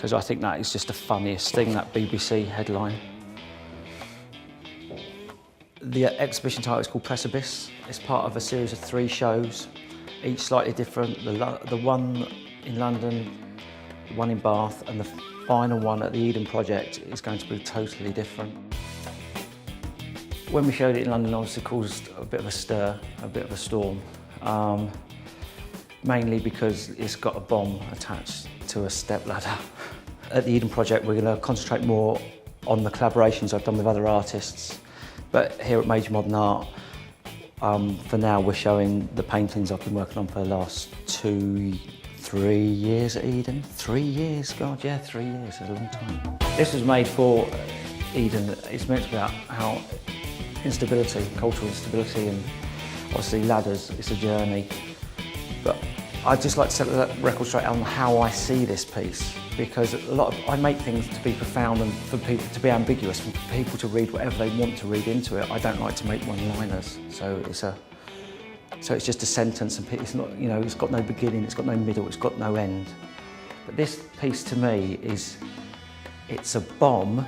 because I think that is just the funniest thing, that BBC headline. The exhibition title is called Precipice. It's part of a series of 3 shows, each slightly different. The one in London, the one in Bath, and the final one at the Eden Project is going to be totally different. When we showed it in London, obviously it caused a bit of a stir, a bit of a storm, mainly because it's got a bomb attached to a step ladder. At the Eden Project, we're going to concentrate more on the collaborations I've done with other artists. But here at Mauger Modern Art, for now, we're showing the paintings I've been working on for the last 3 years at Eden. 3 years, God, yeah, 3 years, it's a long time. This was made for Eden. It's meant to be about how instability, cultural instability, and obviously ladders, it's a journey. But I'd just like to set the record straight on how I see this piece, because I make things to be profound and for people to be ambiguous, for people to read whatever they want to read into it. I don't like to make one-liners, so it's just a sentence, and it's not, you know, it's got no beginning, it's got no middle, it's got no end. But this piece to me it's a bomb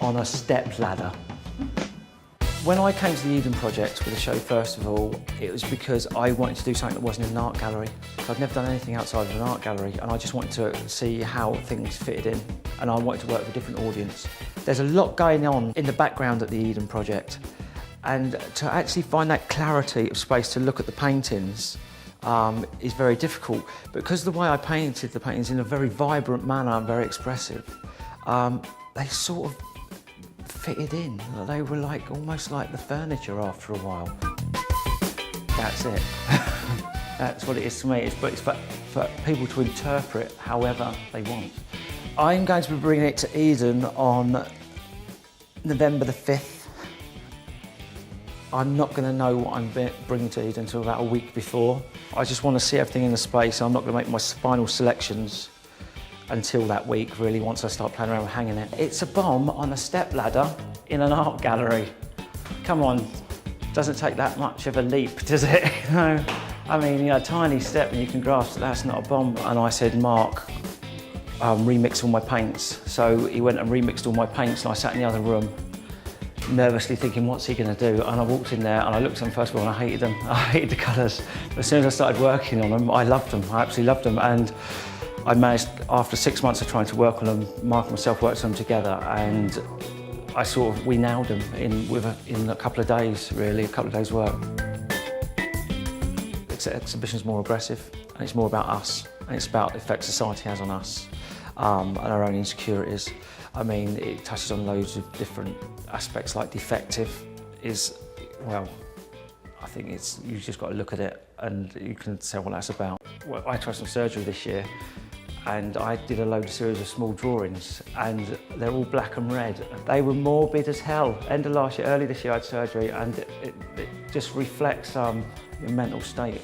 on a step ladder. When I came to the Eden Project with the show, first of all, it was because I wanted to do something that wasn't in an art gallery. I'd never done anything outside of an art gallery, and I just wanted to see how things fitted in, and I wanted to work with a different audience. There's a lot going on in the background at the Eden Project, and to actually find that clarity of space to look at the paintings is very difficult, because the way I painted the paintings in a very vibrant manner and very expressive, they sort of fitted in. They were like almost like the furniture after a while. That's it. That's what it is to me. It's for people to interpret however they want. I'm going to be bringing it to Eden on November the 5th. I'm not going to know what I'm bringing to Eden until about a week before. I just want to see everything in the space. I'm not going to make my final selections until that week, really, once I start playing around with hanging it. It's a bomb on a step ladder in an art gallery. Come on, doesn't take that much of a leap, does it? No. I mean, you know, a tiny step and you can grasp that that's not a bomb. And I said, Mark, remix all my paints. So he went and remixed all my paints, and I sat in the other room, nervously thinking, what's he going to do? And I walked in there and I looked at them first of all, and I hated them. I hated the colours. But as soon as I started working on them, I loved them. I absolutely loved them. And I managed, after 6 months of trying to work on them, Mark and myself worked on them together, and we nailed them in a couple of days, really, a couple of days' work. The exhibition's more aggressive, and it's more about us, and it's about the effect society has on us, and our own insecurities. I mean, it touches on loads of different aspects, like defective is, well, I think you've just got to look at it and you can tell what that's about. Well, I tried some surgery this year, and I did a series of small drawings, and they're all black and red. They were morbid as hell. End of last year, early this year I had surgery, and it just reflects your mental state.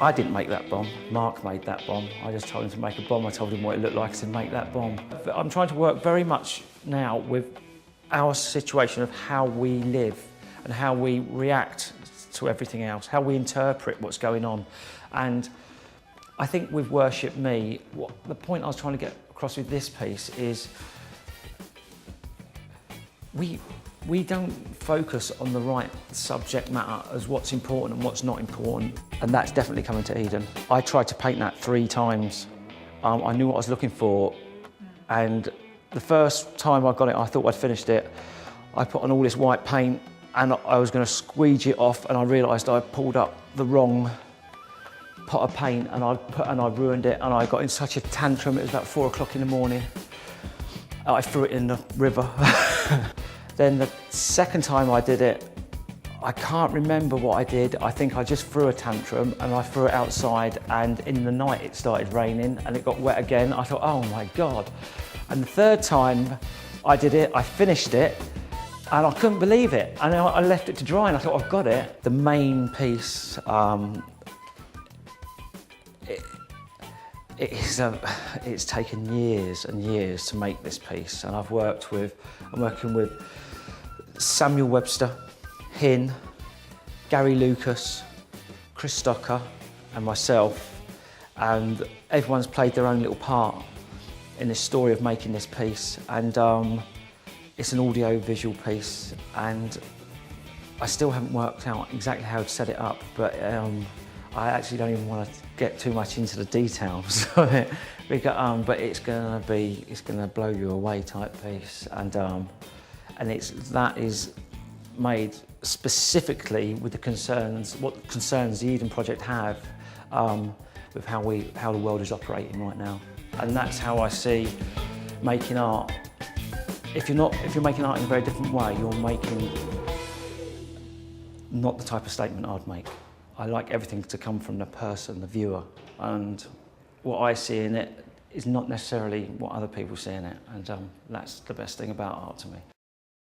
I didn't make that bomb, Mark made that bomb. I just told him to make a bomb, I told him what it looked like, I said make that bomb. But I'm trying to work very much now with our situation of how we live and how we react to everything else, how we interpret what's going on. And I think with Worship Me, the point I was trying to get across with this piece is we don't focus on the right subject matter as what's important and what's not important, and that's definitely coming to Eden. I tried to paint that 3 times. I knew what I was looking for, and the first time I got it, I thought I'd finished it. I put on all this white paint, and I was going to squeegee it off, and I realised I pulled up the wrong pot of paint, and I ruined it, and I got in such a tantrum. It was about 4 o'clock in the morning. I threw it in the river. Then the second time I did it, I can't remember what I did. I think I just threw a tantrum, and I threw it outside, and in the night it started raining and it got wet again. I thought, oh my God. And the third time I did it, I finished it, and I couldn't believe it. And I left it to dry, and I thought, I've got it. The main piece, it's taken years and years to make this piece, and I'm working with Samuel Webster, Hin, Gary Lucas, Chris Stocker and myself, and everyone's played their own little part. in this story of making this piece, and it's an audio-visual piece, and I still haven't worked out exactly how to set it up, but I actually don't even want to get too much into the details of it, because, but it's going to blow you away type piece, and that is made specifically with the concerns, what concerns the Eden Project have with how the world is operating right now, and that's how I see making art. If you're making art in a very different way, you're making not the type of statement I'd make. I like everything to come from the person, the viewer, and what I see in it is not necessarily what other people see in it, and that's the best thing about art to me.